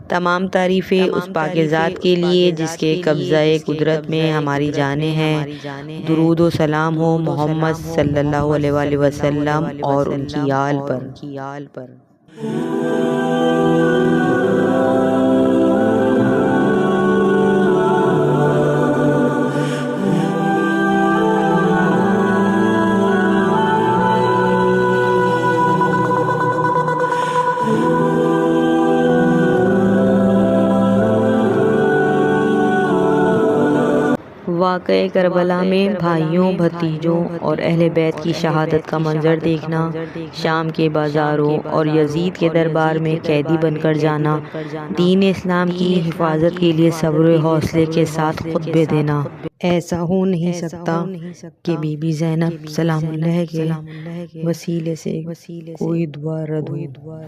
تمام تعریفیں اس پاک ذات کے لیے جس کے قبضہ قدرت میں ہماری جانیں ہیں۔ درود و سلام ہو محمد صلی اللہ علیہ وآلہ وسلم اور ان کی آل پر۔ واقعہ کربلا میں بھائیوں، بھتیجوں اور اہل بیت کی شہادت کا منظر دیکھنا، شام کے بازاروں اور یزید کے دربار میں قیدی بن کر جانا، دین اسلام کی حفاظت کے لیے صبر و حوصلے کے ساتھ خطبے دینا، ایسا ہو نہیں سکتا کہ بی بی زینب سلام اللہ کے وسیلے سے کوئی دعا رد ہو۔